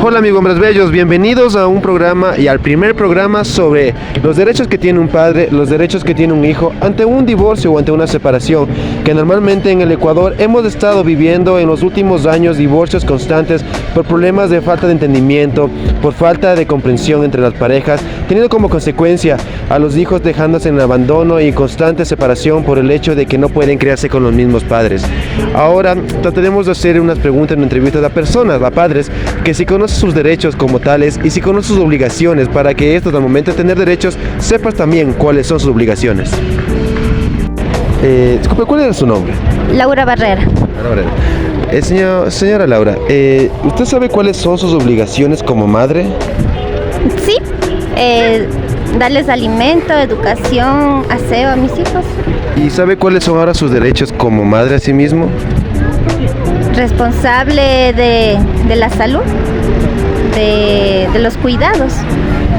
Hola amigos hombres bellos, bienvenidos a un programa y al primer programa sobre los derechos que tiene un padre, los derechos que tiene un hijo ante un divorcio o ante una separación, que normalmente en el Ecuador hemos estado viviendo en los últimos años divorcios constantes por problemas de falta de entendimiento, por falta de comprensión entre las parejas, teniendo como consecuencia a los hijos dejándose en abandono y constante separación por el hecho de que no pueden criarse con los mismos padres. Ahora trataremos de hacer unas preguntas en una entrevista a personas, a padres, que si conocen sus derechos como tales y si conocen sus obligaciones, para que estos al momento de tener derechos sepas también cuáles son sus obligaciones. Disculpe, ¿cuál era su nombre? Laura Barrera. Señora Laura, ¿usted sabe cuáles son sus obligaciones como madre? Sí, darles alimento, educación, aseo a mis hijos. ¿Y sabe cuáles son ahora sus derechos como madre a sí mismo? Responsable de la salud, de los cuidados.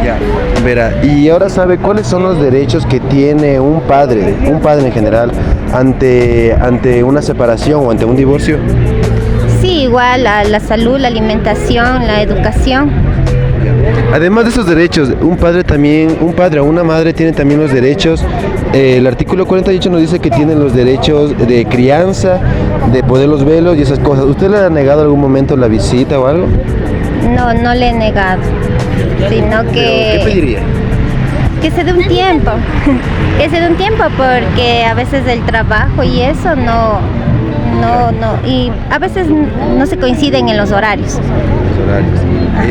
Ya, verá, y ahora sabe cuáles son los derechos que tiene un padre en general, ante una separación o ante un divorcio. Sí, igual a la salud, la alimentación, la educación. Además de esos derechos, un padre o una madre tiene también los derechos. El artículo 48 nos dice que tienen los derechos de crianza, de poderlos verlos y esas cosas. ¿Usted le ha negado algún momento la visita o algo? No, no le he negado, sino que... ¿Qué pediría? Que se dé un tiempo, que se dé un tiempo, porque a veces el trabajo y eso no, y a veces no se coinciden en los horarios.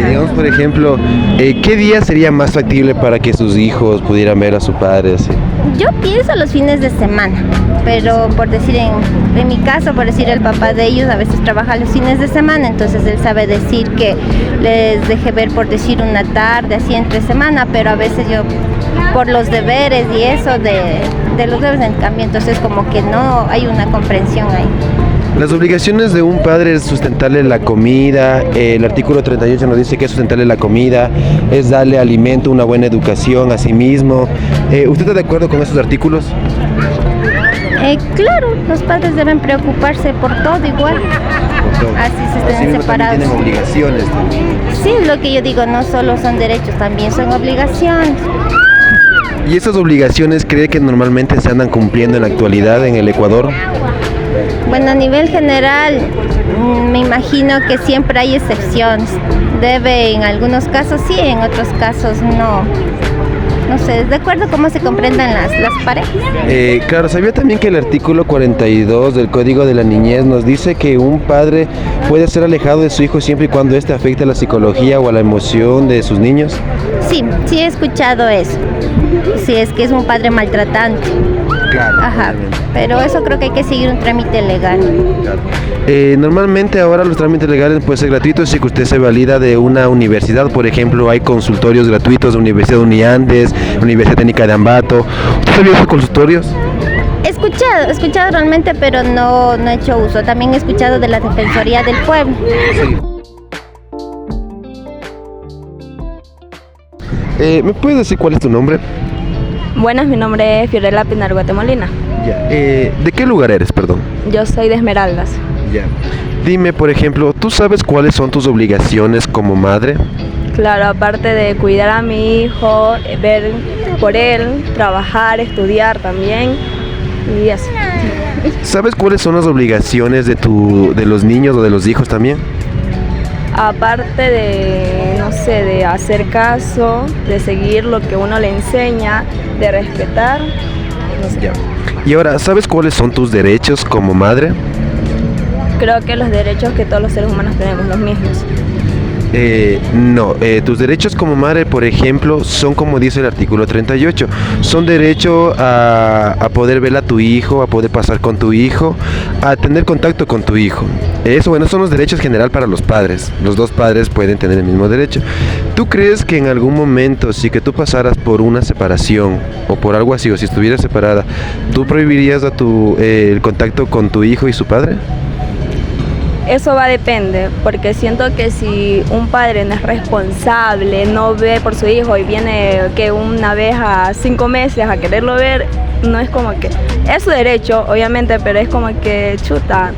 Digamos, por ejemplo, ¿qué día sería más factible para que sus hijos pudieran ver a su padre así? Yo pienso los fines de semana, pero por decir, en mi caso, por decir, el papá de ellos a veces trabaja los fines de semana, entonces él sabe decir que les deje ver, por decir, una tarde, así entre semana, pero a veces yo, por los deberes y eso de los deberes en cambio, entonces como que no hay una comprensión ahí. Las obligaciones de un padre es sustentarle la comida, el artículo 38 nos dice que es sustentarle la comida, es darle alimento, una buena educación a sí mismo. ¿Usted está de acuerdo con esos artículos? Claro, los padres deben preocuparse por todo igual, así se estén separados. Tienen obligaciones también. Sí, es lo que yo digo, no solo son derechos, también son obligaciones. ¿Y esas obligaciones cree que normalmente se andan cumpliendo en la actualidad en el Ecuador? Bueno, a nivel general, me imagino que siempre hay excepciones. Debe en algunos casos sí, en otros casos no. No sé, de acuerdo a cómo se comprendan las parejas. Claro, sabía también que el artículo 42 del Código de la Niñez nos dice que un padre puede ser alejado de su hijo siempre y cuando éste afecte a la psicología o a la emoción de sus niños. Sí, sí he escuchado eso. Si es que es un padre maltratante. Claro. Ajá, pero eso creo que hay que seguir un trámite legal. Claro. Normalmente ahora los trámites legales pueden ser gratuitos si usted se valida de una universidad. Por ejemplo, hay consultorios gratuitos de Universidad de Uniandes, Universidad Técnica de Ambato. ¿Usted sabía esos consultorios? He escuchado realmente, pero no he hecho uso. También he escuchado de la Defensoría del Pueblo. Sí. ¿Me puedes decir cuál es tu nombre? Buenas, mi nombre es Fiorella Pinar Guatemolina. Ya. ¿De qué lugar eres, perdón? Yo soy de Esmeraldas. Ya. Dime, por ejemplo, ¿tú sabes cuáles son tus obligaciones como madre? Claro, aparte de cuidar a mi hijo, ver por él, trabajar, estudiar también y eso. ¿Sabes cuáles son las obligaciones de los niños o de los hijos también? Aparte de, no sé, de hacer caso, de seguir lo que uno le enseña, de respetar, no sé. Ya. Y ahora, ¿sabes cuáles son tus derechos como madre? Creo que los derechos que todos los seres humanos tenemos, los mismos. No, tus derechos como madre, por ejemplo, son como dice el artículo 38, son derecho a poder ver a tu hijo, a poder pasar con tu hijo, a tener contacto con tu hijo. Eso, bueno, son los derechos general para los padres. Los dos padres pueden tener el mismo derecho. ¿Tú crees que en algún momento, si que tú pasaras por una separación o por algo así, o si estuvieras separada, tú prohibirías el contacto con tu hijo y su padre? Eso va a depender, porque siento que si un padre no es responsable, no ve por su hijo y viene que una vez a 5 meses a quererlo ver, no es como que, es su derecho, obviamente, pero es como que, chuta,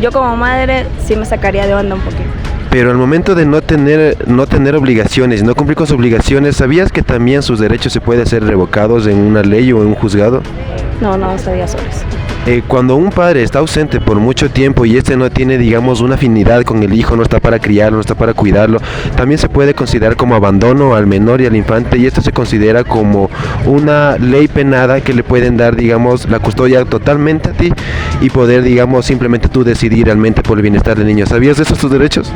yo como madre sí me sacaría de onda un poquito. Pero al momento de no tener obligaciones, no cumplir con sus obligaciones, ¿sabías que también sus derechos se pueden ser revocados en una ley o en un juzgado? No, no sabía sobre eso. Cuando un padre está ausente por mucho tiempo y este no tiene, digamos, una afinidad con el hijo, no está para criarlo, no está para cuidarlo, también se puede considerar como abandono al menor y al infante, y esto se considera como una ley penada que le pueden dar, digamos, la custodia totalmente a ti y poder, digamos, simplemente tú decidir realmente por el bienestar del niño. ¿Sabías de esos tus derechos?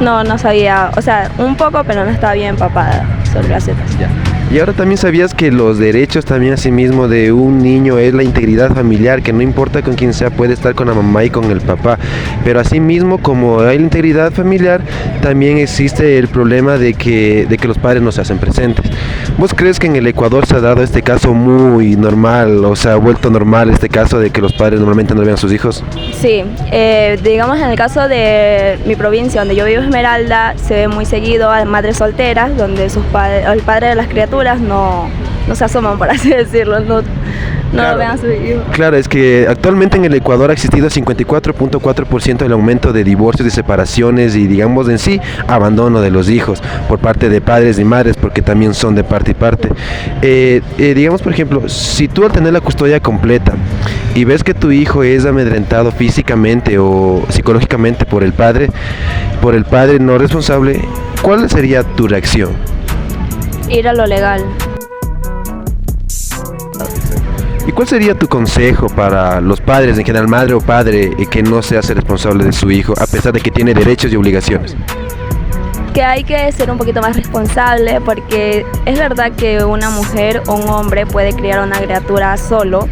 No, no sabía, o sea, un poco, pero no estaba bien empapada sobre las cetas. Ya. Y ahora también sabías que los derechos también asimismo de un niño es la integridad familiar, que no importa con quién sea, puede estar con la mamá y con el papá, pero asimismo como hay la integridad familiar, también existe el problema de que los padres no se hacen presentes. ¿Vos crees que en el Ecuador se ha dado este caso muy normal, o se ha vuelto normal este caso de que los padres normalmente no vean a sus hijos? Sí, digamos en el caso de mi provincia, donde yo vivo, Esmeralda, se ve muy seguido a madres solteras, donde el padre de las criaturas no se asoman, por así decirlo, no Claro. vean a sus hijos. Claro, es que actualmente en el Ecuador ha existido 54.4% del aumento de divorcios, de separaciones y, digamos, en sí, abandono de los hijos por parte de padres y madres, porque también son de parte y parte. Digamos, por ejemplo, si tú al tener la custodia completa y ves que tu hijo es amedrentado físicamente o psicológicamente por el padre no responsable, ¿cuál sería tu reacción? Ir a lo legal. ¿Y cuál sería tu consejo para los padres, en general madre o padre, que no se hace responsable de su hijo a pesar de que tiene derechos y obligaciones? Que hay que ser un poquito más responsable, porque es verdad que una mujer o un hombre puede criar a una criatura solo,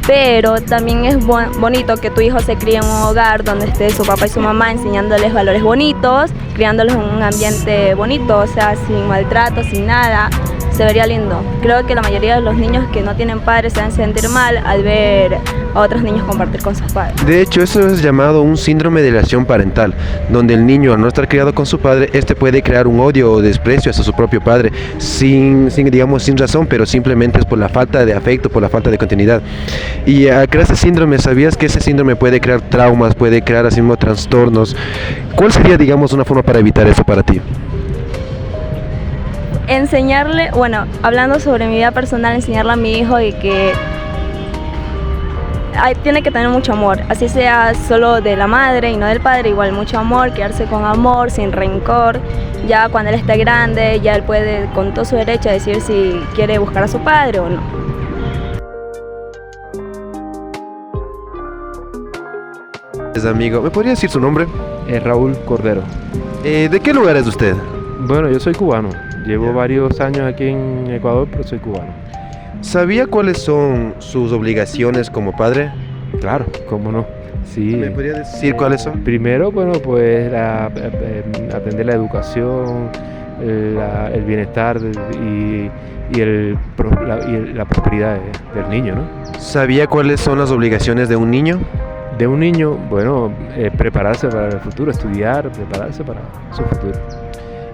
pero también es bonito que tu hijo se críe en un hogar donde esté su papá y su mamá enseñándoles valores bonitos, criándolos en un ambiente bonito, o sea, sin maltrato, sin nada. Se vería lindo. Creo que la mayoría de los niños que no tienen padres se van a sentir mal al ver a otros niños compartir con sus padres. De hecho, eso es llamado un síndrome de alienación parental, donde el niño, al no estar criado con su padre, puede crear un odio o desprecio hacia su propio padre, sin razón, pero simplemente es por la falta de afecto, por la falta de continuidad. Y al crear ese síndrome, ¿sabías que ese síndrome puede crear traumas, puede crear así mismo trastornos? ¿Cuál sería, digamos, una forma para evitar eso para ti? Enseñarle, bueno, hablando sobre mi vida personal, enseñarle a mi hijo y que tiene que tener mucho amor, así sea solo de la madre y no del padre, igual mucho amor, quedarse con amor, sin rencor. Ya cuando él esté grande, ya él puede con todo su derecho a decir si quiere buscar a su padre o no. Amigo, ¿me podría decir su nombre? Raúl Cordero. ¿De qué lugar es usted? Bueno, yo soy cubano. Llevo varios años aquí en Ecuador, pero soy cubano. ¿Sabía cuáles son sus obligaciones como padre? Claro, cómo no. Sí. ¿Me podría decir cuáles son? Primero, bueno, pues atender la educación, el bienestar y la prosperidad del niño, ¿no? ¿Sabía cuáles son las obligaciones de un niño? De un niño, bueno, prepararse para el futuro, estudiar, prepararse para su futuro.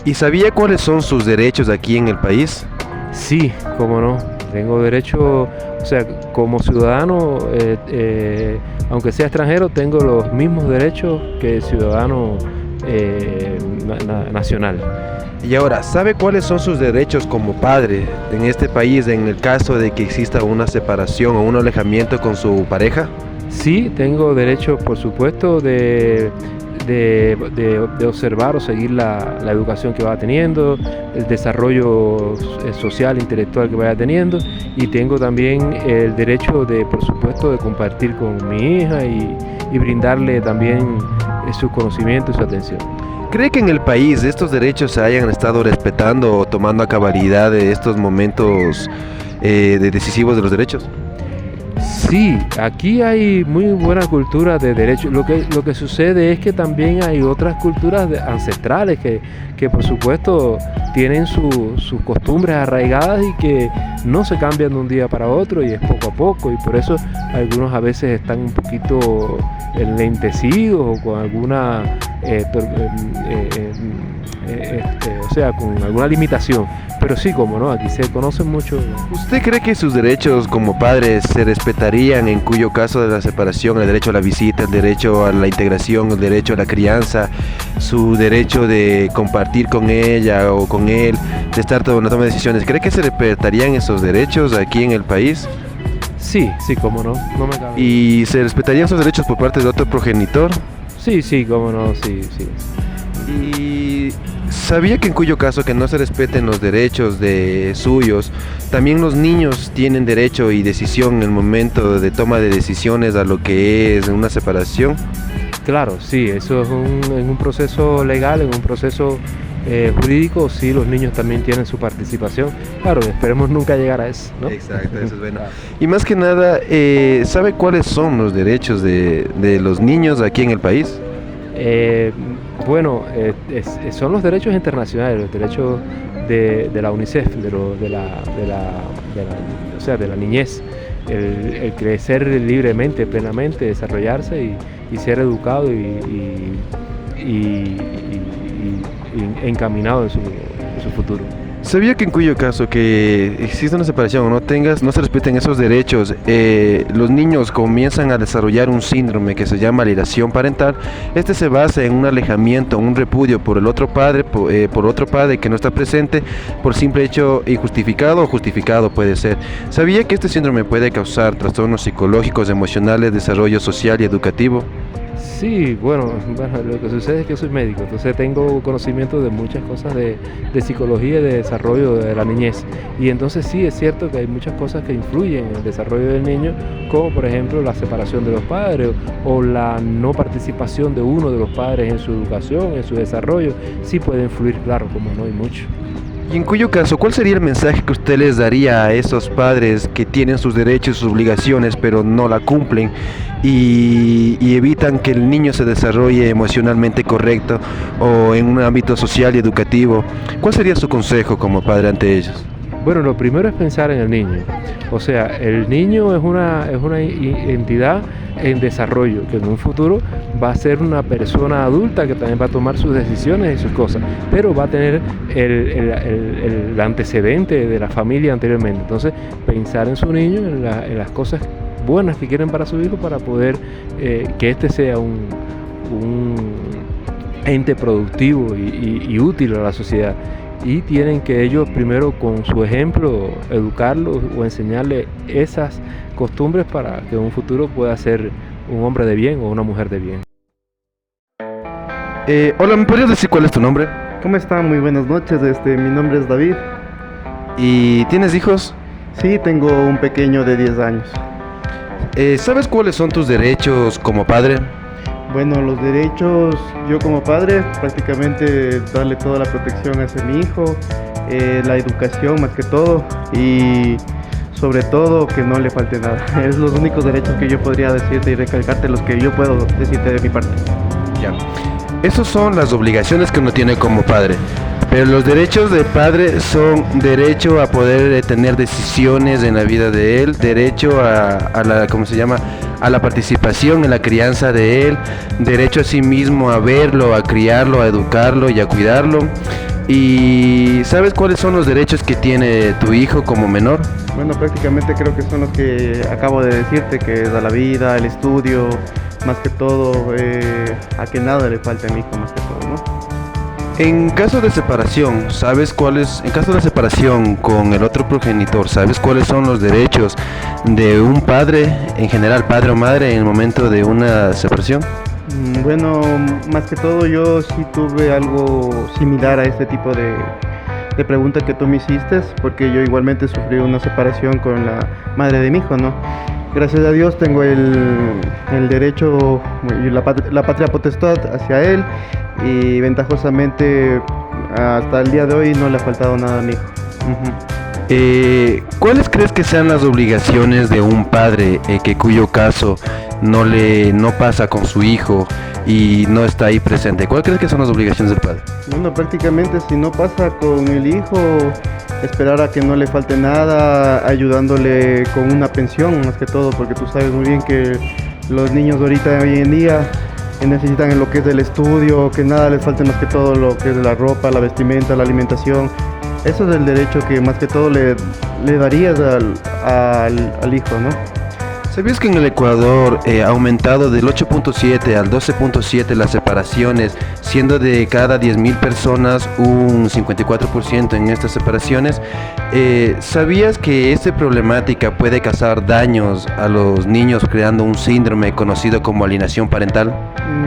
¿Y sabía cuáles son sus derechos aquí en el país? Sí, cómo no. Tengo derecho, o sea, como ciudadano, aunque sea extranjero, tengo los mismos derechos que el ciudadano nacional. Y ahora, ¿sabe cuáles son sus derechos como padre en este país en el caso de que exista una separación o un alejamiento con su pareja? Sí, tengo derecho, por supuesto, de observar o seguir la educación que va teniendo, el desarrollo social, intelectual que vaya teniendo, y tengo también el derecho por supuesto, de compartir con mi hija y brindarle también su conocimiento y su atención. ¿Cree que en el país estos derechos se hayan estado respetando o tomando a cabalidad de estos momentos decisivos de los derechos? Sí, aquí hay muy buena cultura de derechos. Lo que sucede es que también hay otras culturas ancestrales que por supuesto tienen sus costumbres arraigadas y que no se cambian de un día para otro, y es poco a poco, y por eso algunos a veces están un poquito enlentecidos o con alguna o sea, con alguna limitación. Pero sí, como no, aquí se conocen mucho. ¿Usted cree que sus derechos como padres se respetarían en cuyo caso de la separación, el derecho a la visita, el derecho a la integración, el derecho a la crianza, su derecho de compartir con ella o con él, de estar todo en la toma de decisiones? ¿Cree que se respetarían esos derechos aquí en el país? Sí, como no, no me cabe. ¿Y se respetarían esos derechos por parte de otro progenitor? Sí, como no, sí. Y sabía que en cuyo caso que no se respeten los derechos de suyos, también los niños tienen derecho y decisión en el momento de toma de decisiones a lo que es una separación. Claro, sí, eso es en un proceso legal, en un proceso jurídico, sí, los niños también tienen su participación. Claro, esperemos nunca llegar a eso, ¿no? Exacto, eso es bueno. Y más que nada, ¿sabe cuáles son los derechos de los niños aquí en el país? Bueno, son los derechos internacionales, los derechos de la UNICEF, de la niñez, el crecer libremente, plenamente, desarrollarse y ser educado y encaminado en su futuro. ¿Sabía que en cuyo caso que existe una separación o no se respeten esos derechos, los niños comienzan a desarrollar un síndrome que se llama alienación parental? Este se basa en un alejamiento, un repudio por el otro padre, por otro padre que no está presente, por simple hecho injustificado o justificado puede ser. ¿Sabía que este síndrome puede causar trastornos psicológicos, emocionales, desarrollo social y educativo? Sí, bueno, lo que sucede es que yo soy médico, entonces tengo conocimiento de muchas cosas de psicología y de desarrollo de la niñez. Y entonces sí, es cierto que hay muchas cosas que influyen en el desarrollo del niño, como por ejemplo la separación de los padres o la no participación de uno de los padres en su educación, en su desarrollo. Sí puede influir, claro, como no hay mucho. Y en cuyo caso, ¿cuál sería el mensaje que usted les daría a esos padres que tienen sus derechos y sus obligaciones pero no la cumplen y evitan que el niño se desarrolle emocionalmente correcto o en un ámbito social y educativo? ¿Cuál sería su consejo como padre ante ellos? Bueno, lo primero es pensar en el niño. O sea, el niño es una entidad en desarrollo, que en un futuro va a ser una persona adulta que también va a tomar sus decisiones y sus cosas, pero va a tener el antecedente de la familia anteriormente. Entonces, pensar en su niño, en las cosas buenas que quieren para su hijo, para poder que éste sea un ente productivo y útil a la sociedad. Y tienen que ellos primero con su ejemplo educarlos o enseñarles esas costumbres para que en un futuro pueda ser un hombre de bien o una mujer de bien. Hola, ¿me podrías decir cuál es tu nombre? ¿Cómo están? Muy buenas noches, mi nombre es David. ¿Y tienes hijos? Sí, tengo un pequeño de 10 años. ¿Sabes cuáles son tus derechos como padre? Bueno, los derechos, yo como padre, prácticamente darle toda la protección hacia mi hijo, la educación más que todo y sobre todo que no le falte nada. Es los únicos derechos que yo podría decirte y recalcarte, los que yo puedo decirte de mi parte. Ya. Esas son las obligaciones que uno tiene como padre. Pero los derechos de padre son derecho a poder tener decisiones en la vida de él, derecho a la, ¿cómo se llama?, a la participación en la crianza de él, derecho a sí mismo a verlo, a criarlo, a educarlo y a cuidarlo. ¿Y sabes cuáles son los derechos que tiene tu hijo como menor? Bueno, prácticamente creo que son los que acabo de decirte, que es a la vida, el estudio, más que todo, a que nada le falte a mi hijo más que todo, ¿no? En caso de separación, en caso de separación con el otro progenitor, ¿sabes cuáles son los derechos de un padre, en general padre o madre, en el momento de una separación? Bueno, más que todo yo sí tuve algo similar a este tipo de pregunta que tú me hiciste, porque yo igualmente sufrí una separación con la madre de mi hijo, ¿no? Gracias a Dios tengo el derecho y la patria potestad hacia él, y ventajosamente hasta el día de hoy no le ha faltado nada a mi hijo. ¿Cuáles crees que sean las obligaciones de un padre cuyo caso no pasa con su hijo y no está ahí presente? ¿Cuáles crees que son las obligaciones del padre? Bueno, prácticamente si no pasa con el hijo, esperar a que no le falte nada, ayudándole con una pensión más que todo, porque tú sabes muy bien que los niños ahorita hoy en día necesitan en lo que es el estudio, que nada les falte más que todo lo que es la ropa, la vestimenta, la alimentación. Eso es el derecho que más que todo le darías al hijo, ¿no? ¿Sabías que en el Ecuador ha aumentado del 8.7 al 12.7 las separaciones, siendo de cada 10.000 personas un 54% en estas separaciones? ¿Sabías que esta problemática puede causar daños a los niños creando un síndrome conocido como alienación parental?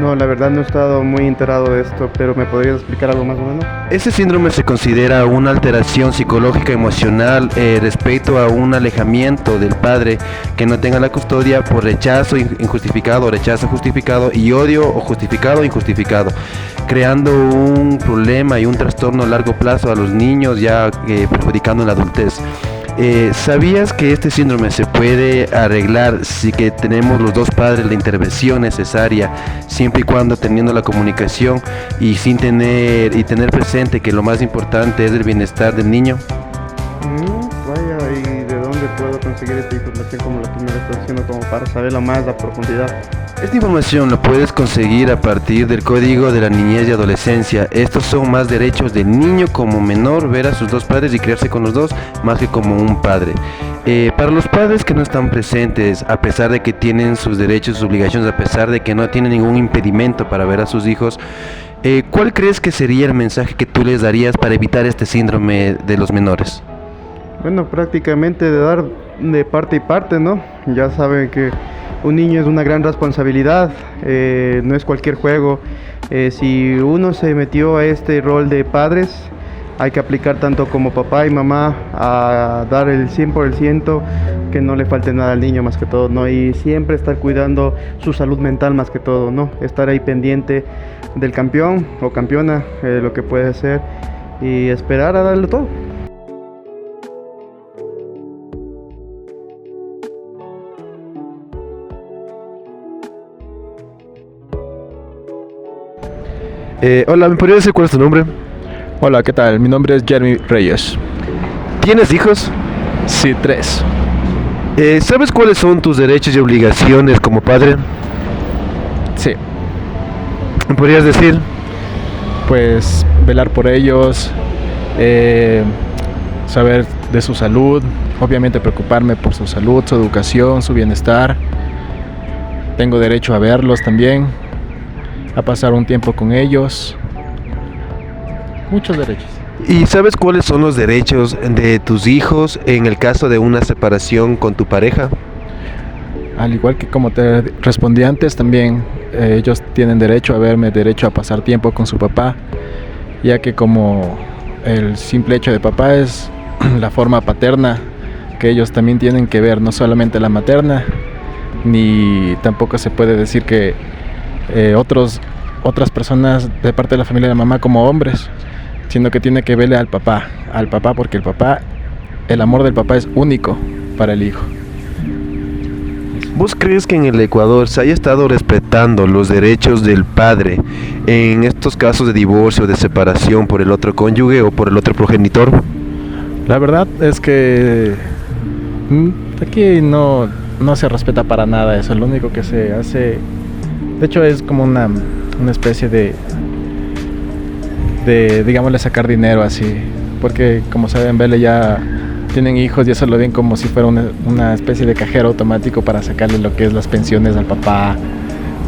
No, la verdad no he estado muy enterado de esto, pero ¿me podrías explicar algo más o menos? Ese síndrome se considera una alteración psicológica emocional respecto a un alejamiento del padre que no tenga la custodia por rechazo injustificado, rechazo justificado y odio o justificado o injustificado, creando un problema y un trastorno a largo plazo a los niños, ya perjudicando en la adultez. ¿Sabías que este síndrome se puede arreglar si que tenemos los dos padres la intervención necesaria, siempre y cuando teniendo la comunicación y sin tener presente que lo más importante es el bienestar del niño? Vaya, ¿y de dónde puedo conseguir esta información como la que me estás diciendo, como para saberla más a profundidad? Esta información la puedes conseguir a partir del Código de la Niñez y Adolescencia. Estos son más derechos del niño como menor, ver a sus dos padres y criarse con los dos, más que como un padre. Para los padres que no están presentes, a pesar de que tienen sus derechos y sus obligaciones, a pesar de que no tienen ningún impedimento para ver a sus hijos, ¿cuál crees que sería el mensaje que tú les darías para evitar este síndrome de los menores? Bueno, prácticamente de dar de parte y parte, ¿no? Ya saben que un niño es una gran responsabilidad, no es cualquier juego. Si uno se metió a este rol de padres, hay que aplicar tanto como papá y mamá a dar el 100%, que no le falte nada al niño más que todo, ¿no? Y siempre estar cuidando su salud mental más que todo, ¿no? Estar ahí pendiente del campeón o campeona, lo que puede hacer, y esperar a darle todo. Hola, ¿me podrías decir cuál es tu nombre? Hola, ¿qué tal? Mi nombre es Jeremy Reyes. ¿Tienes hijos? Sí, 3. ¿Sabes cuáles son tus derechos y obligaciones como padre? Sí, ¿Me podrías decir? pues velar por ellos, saber de su salud, obviamente preocuparme por su salud, su educación, su bienestar. Tengo derecho a verlos también, a pasar un tiempo con ellos. Muchos derechos. ¿Y sabes cuáles son los derechos de tus hijos en el caso de una separación con tu pareja? Al igual que como te respondí antes, también ellos tienen derecho a verme, derecho a pasar tiempo con su papá, ya que como el simple hecho de papá es la forma paterna que ellos también tienen que ver, no solamente la materna, ni tampoco se puede decir que otras personas de parte de la familia de la mamá como hombres, sino que tiene que verle al papá porque el amor del papá es único para el hijo. ¿Vos crees que en el Ecuador se haya estado respetando los derechos del padre en estos casos de divorcio o de separación por el otro cónyuge o por el otro progenitor? La verdad es que aquí no se respeta para nada eso. Lo único que se hace, de hecho, es como una especie de digámosle sacar dinero así, porque como saben, Vele ya tienen hijos y eso lo ven como si fuera una especie de cajero automático para sacarle lo que es las pensiones al papá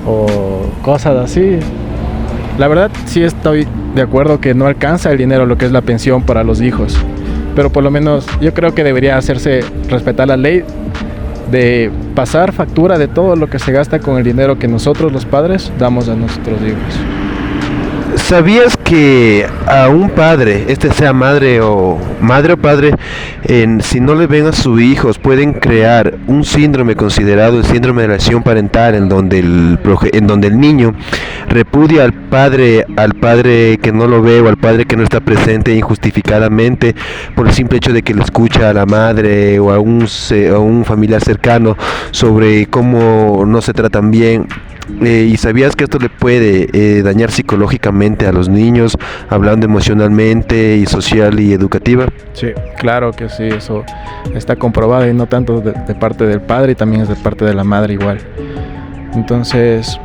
o cosas así. La verdad sí estoy de acuerdo que no alcanza el dinero lo que es la pensión para los hijos, pero por lo menos yo creo que debería hacerse respetar la ley de pasar factura de todo lo que se gasta con el dinero que nosotros los padres damos a nuestros hijos. ¿Sabías que a un padre, sea madre o padre, si no le ven a sus hijos, pueden crear un síndrome considerado el síndrome de alienación parental, en donde el niño repudia al padre que no lo ve o al padre que no está presente injustificadamente por el simple hecho de que le escucha a la madre o a un familiar cercano sobre cómo no se tratan bien? ¿Y sabías que esto le puede dañar psicológicamente a los niños, hablando emocionalmente y social y educativa? Sí, claro que sí, eso está comprobado, y no tanto de parte del padre, y también es de parte de la madre igual. Entonces,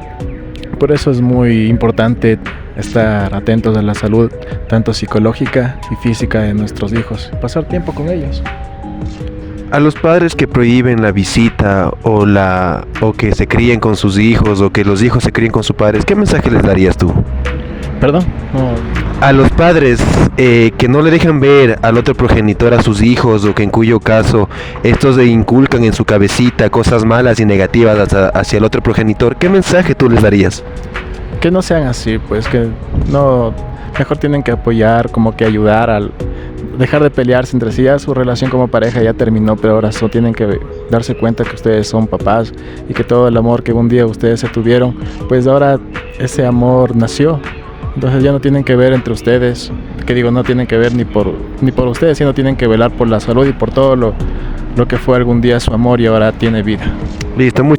Por eso es muy importante estar atentos a la salud, tanto psicológica y física de nuestros hijos, pasar tiempo con ellos. A los padres que prohíben la visita o que se críen con sus hijos o que los hijos se críen con sus padres, ¿qué mensaje les darías tú? ¿Perdón? No. A los padres que no le dejan ver al otro progenitor a sus hijos o que en cuyo caso estos le inculcan en su cabecita cosas malas y negativas hacia el otro progenitor, ¿qué mensaje tú les darías? Que no sean así, pues que no, mejor tienen que apoyar, como que ayudar al dejar de pelearse entre sí. Ya su relación como pareja ya terminó, pero ahora solo tienen que darse cuenta que ustedes son papás y que todo el amor que un día ustedes se tuvieron, pues ahora ese amor nació. Entonces ya no tienen que ver entre ustedes, que digo, no tienen que ver ni por ustedes, sino tienen que velar por la salud y por todo lo que fue algún día su amor y ahora tiene vida. Listo, muchas